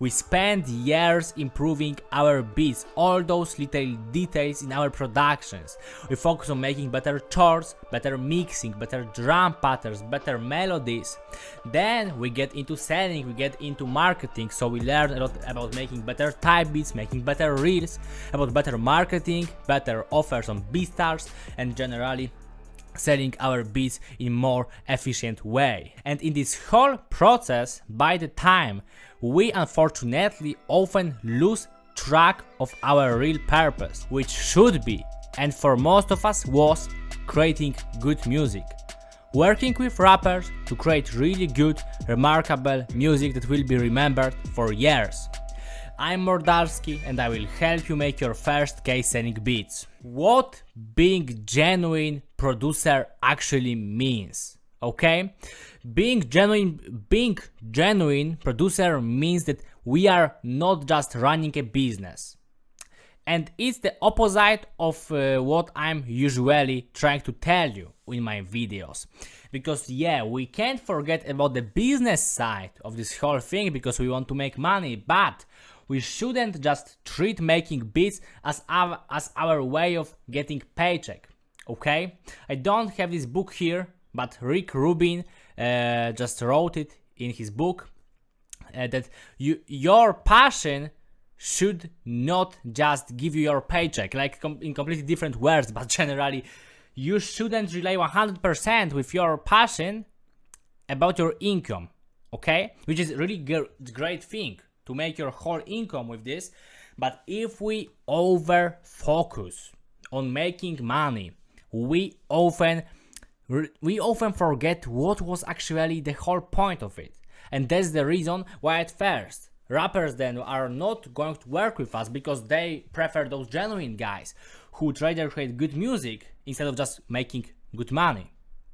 We spend years improving our beats, all those little details in our productions. We focus on making better chords, better mixing, better drum patterns, better melodies. Then we get into selling, we get into marketing, so we learn a lot about making better type beats, making better reels, about better marketing, better offers on BeatStars, and generally selling our beats in more efficient way. And in this whole process, by the time we unfortunately often lose track of our real purpose, which should be, and for most of us was, creating good music. Working with rappers to create really good, remarkable music that will be remembered for years. I'm Mordalski and I will help you make your first case-selling beats. What being genuine producer actually means, okay? Being genuine producer means that we are not just running a business. And it's the opposite of what I'm usually trying to tell you in my videos. Because yeah, we can't forget about the business side of this whole thing because we want to make money, but we shouldn't just treat making beats as our way of getting paycheck, okay? I don't have this book here, but Rick Rubin just wrote it in his book that your passion should not just give you your paycheck, like in completely different words, but generally you shouldn't rely 100% with your passion about your income, okay? Which is really great thing to make your whole income with this, but if we over focus on making money, we often forget what was actually the whole point of it. And that's the reason why at first rappers then are not going to work with us, because they prefer those genuine guys who would rather create good music instead of just making good money.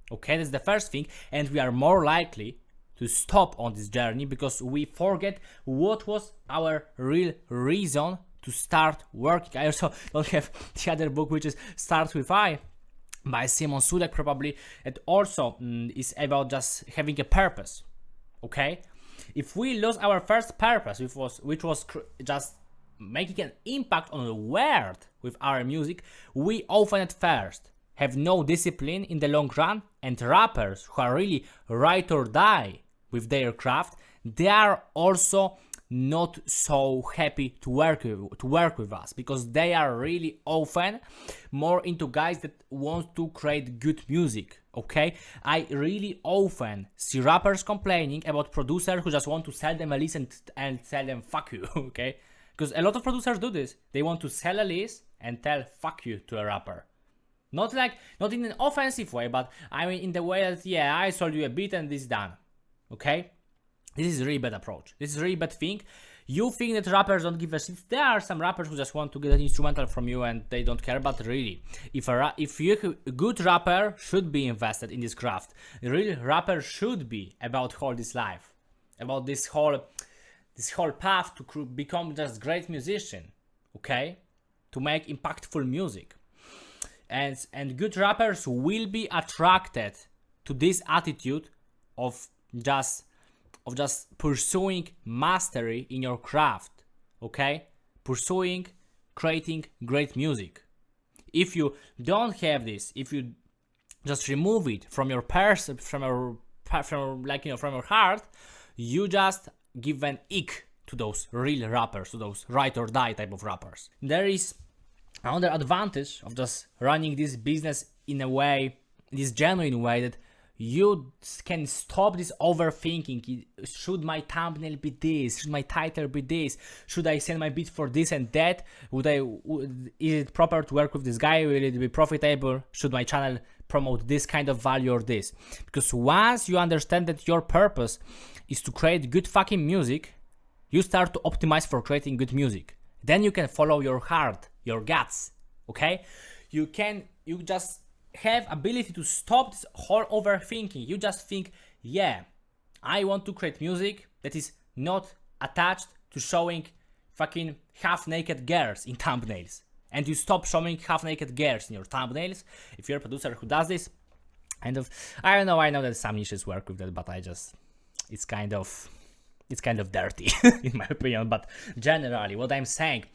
Okay, that's the first thing, and we are more likely to stop on this journey because we forget what was our real reason to start working. I also don't have the other book, which is Starts With I by Simon Sinek probably. It also is about just having a purpose, okay? If we lose our first purpose, which was just making an impact on the world with our music, we often at first have no discipline in the long run, and rappers who are really ride or die with their craft, they are also not so happy to work with us, because they are really often more into guys that want to create good music, okay? I really often see rappers complaining about producers who just want to sell them a list and tell them fuck you, okay? Because a lot of producers do this. They want to sell a list and tell fuck you to a rapper. Not in an offensive way, but I mean in the way that, yeah, I sold you a beat and this is done. Okay? This is a really bad approach. This is a really bad thing. You think that rappers don't give a shit. There are some rappers who just want to get an instrumental from you and they don't care, but really, if a good rapper should be invested in this craft. A real rapper should be about whole this life. About this whole path to become just great musician. Okay? To make impactful music. And good rappers will be attracted to this attitude of just pursuing mastery in your craft, okay? Pursuing creating great music. If you don't have this, if you just remove it from your from your heart, you just give an ick to those real rappers, to those ride or die type of rappers. There is another advantage of just running this business in a way, this genuine way, that you can stop this overthinking. Should my thumbnail be this? Should my title be this? Should I send my beat for this and that? Is it proper to work with this guy? Will it be profitable? Should my channel promote this kind of value or this? Because once you understand that your purpose is to create good fucking music, you start to optimize for creating good music. Then you can follow your heart, your guts, okay? You just have ability to stop this whole overthinking. You just think, yeah, I want to create music that is not attached to showing fucking half-naked girls in thumbnails. And you stop showing half-naked girls in your thumbnails. If you're a producer who does this, I know that some niches work with that, but it's kind of it's kind of dirty in my opinion. But generally, what I'm saying,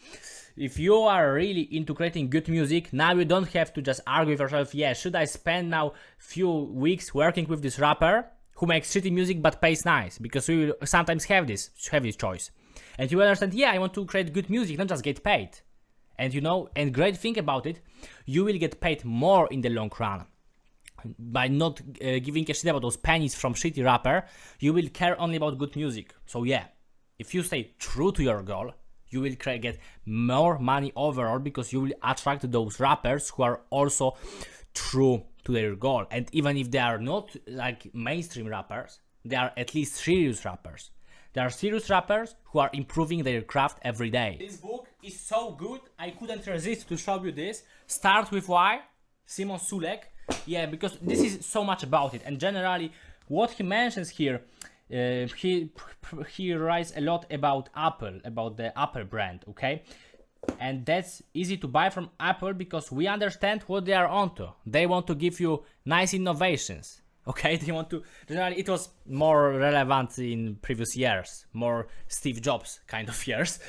if you are really into creating good music, now you don't have to just argue with yourself, yeah, should I spend now few weeks working with this rapper who makes shitty music but pays nice? Because we will sometimes have this choice. And you understand, yeah, I want to create good music, not just get paid. And you know, and great thing about it, you will get paid more in the long run. By not giving a shit about those pennies from shitty rapper, you will care only about good music. So yeah, if you stay true to your goal, you will get more money overall, because you will attract those rappers who are also true to their goal. And even if they are not like mainstream rappers, they are at least serious rappers. They are serious rappers who are improving their craft every day. This book is so good, I couldn't resist to show you this. Start with Why, Simon Sulek. Yeah, because this is so much about it. And generally, what he mentions here, he writes a lot about Apple, about the Apple brand, okay? And that's easy to buy from Apple because we understand what they are onto. They want to give you nice innovations, okay? They want to, generally it was more relevant in previous years, more Steve Jobs kind of years.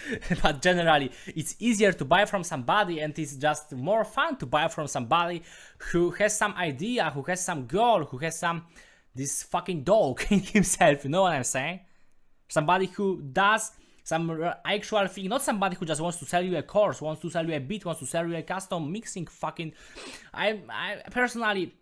But generally it's easier to buy from somebody, and it's just more fun to buy from somebody who has some idea, who has some goal, who has this fucking dog in himself, you know what I'm saying? Somebody who does some actual thing, not somebody who just wants to sell you a course, wants to sell you a beat, wants to sell you a custom mixing fucking... I personally,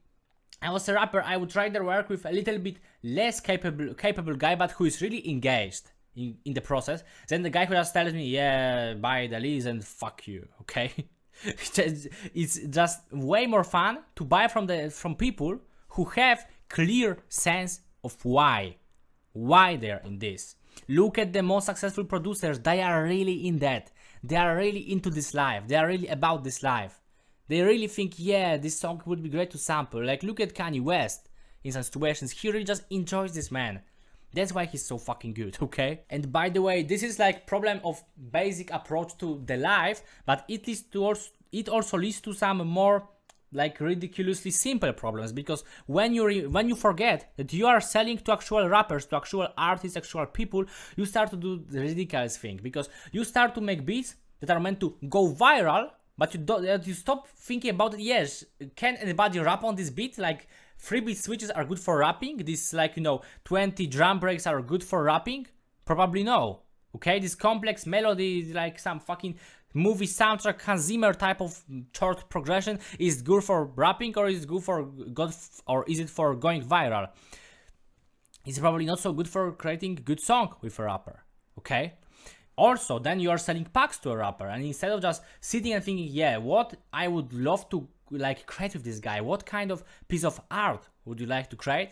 I was a rapper, I would rather work with a little bit less capable guy, but who is really engaged in the process, than the guy who just tells me, yeah, buy the lease and fuck you, okay? It's just way more fun to buy from people who have clear sense of why they're in this. Look at the most successful producers, they are really in that. They are really into this life, they are really about this life. They really think, yeah, this song would be great to sample. Like, look at Kanye West in some situations, he really just enjoys this, man. That's why he's so fucking good, okay? And by the way, this is like problem of basic approach to the life, but it also leads to some more like ridiculously simple problems, because when you forget that you are selling to actual rappers, to actual artists, actual people, you start to do the ridiculous thing, because you start to make beats that are meant to go viral, but you stop thinking about it. Yes, can anybody rap on this beat? Like 3-beat switches are good for rapping. This, like, you know, 20 drum breaks are good for rapping? Probably no. Okay, this complex melody, like some fucking movie soundtrack, Hans Zimmer type of chord progression, is good for rapping, or is it good for is it for going viral? It's probably not so good for creating a good song with a rapper. Okay. Also, then you are selling packs to a rapper, and instead of just sitting and thinking, yeah, what I would love to like create with this guy, what kind of piece of art would you like to create?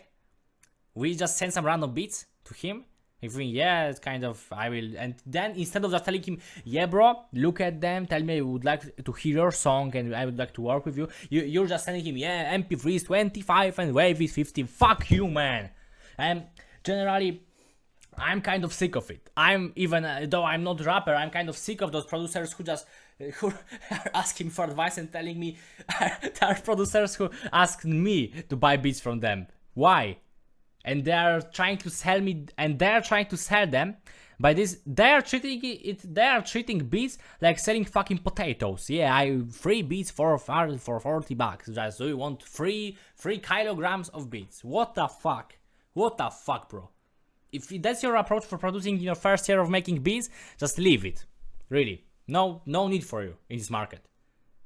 We just send some random beats to him. If we, yeah, it's kind of, I will, and then instead of just telling him, yeah, bro, look at them, tell me I would like to hear your song and I would like to work with you, you're just telling him, yeah, MP3 is 25 and Wave is 15. Fuck you, man. And generally, I'm kind of sick of it. I'm even, though I'm not a rapper, I'm kind of sick of those producers who are asking for advice and telling me, there are producers who ask me to buy beats from them. Why? And they are trying to sell me, and they are trying to sell them by this. They are treating beats like selling fucking potatoes. Yeah, I free beats for $40. Just, so you want 3 kilograms of beats? What the fuck? What the fuck, bro? If that's your approach for producing your first year of making beats, just leave it. Really, no need for you in this market.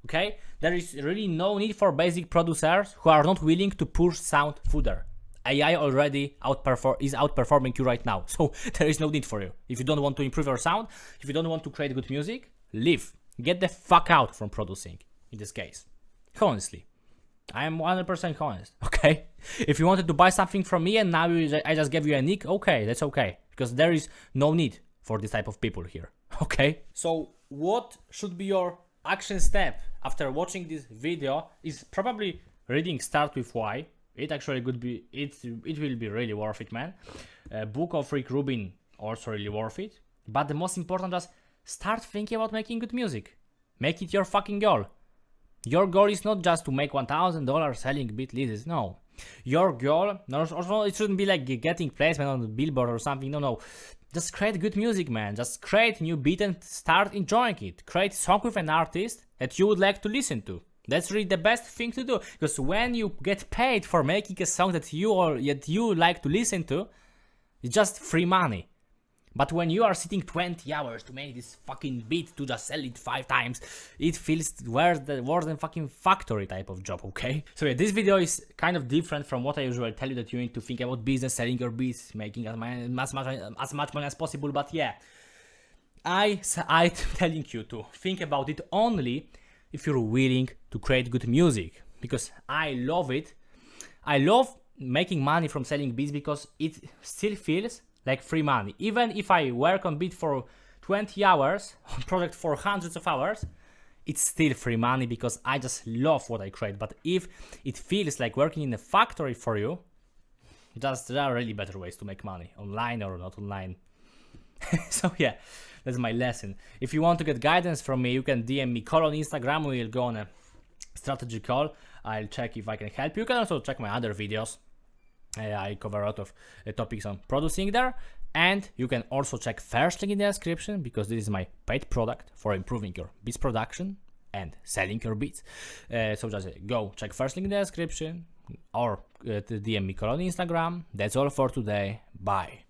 Okay, there is really no need for basic producers who are not willing to push sound further. AI already is outperforming you right now, so there is no need for you. If you don't want to improve your sound, if you don't want to create good music, leave. Get the fuck out from producing, in this case. Honestly. I am 100% honest, okay? If you wanted to buy something from me and now I just gave you a nick, okay, that's okay. Because there is no need for this type of people here, okay? So what should be your action step after watching this video is probably reading Start With Why. It actually could be, it will be really worth it, man. Book of Rick Rubin, also really worth it. But the most important, just start thinking about making good music. Make it your fucking goal. Your goal is not just to make $1,000 selling beat leases, no. Your goal, also it shouldn't be like getting placement on the billboard or something, no. Just create good music, man. Just create new beat and start enjoying it. Create song with an artist that you would like to listen to. That's really the best thing to do, because when you get paid for making a song that you like to listen to, it's just free money. But when you are sitting 20 hours to make this fucking beat to just sell it 5 times, it feels worse than fucking factory type of job, okay? So yeah, this video is kind of different from what I usually tell you, that you need to think about business, selling your beats, making as much money as possible. But yeah, I'm telling you to think about it only if you're willing to create good music, because I love it. I love making money from selling beats because it still feels like free money. Even if I work on beat for 20 hours, on project for hundreds of hours, it's still free money because I just love what I create. But if it feels like working in a factory for you, there are really better ways to make money, online or not online. So yeah, that's my lesson. If you want to get guidance from me, you can DM me, call on Instagram, we'll go on a strategy call. I'll check if I can help you. You can also check my other videos. I cover a lot of topics on producing there. And you can also check first link in the description, because this is my paid product for improving your beats production and selling your beats. So just go check first link in the description, or DM me, call on Instagram. That's all for today. Bye.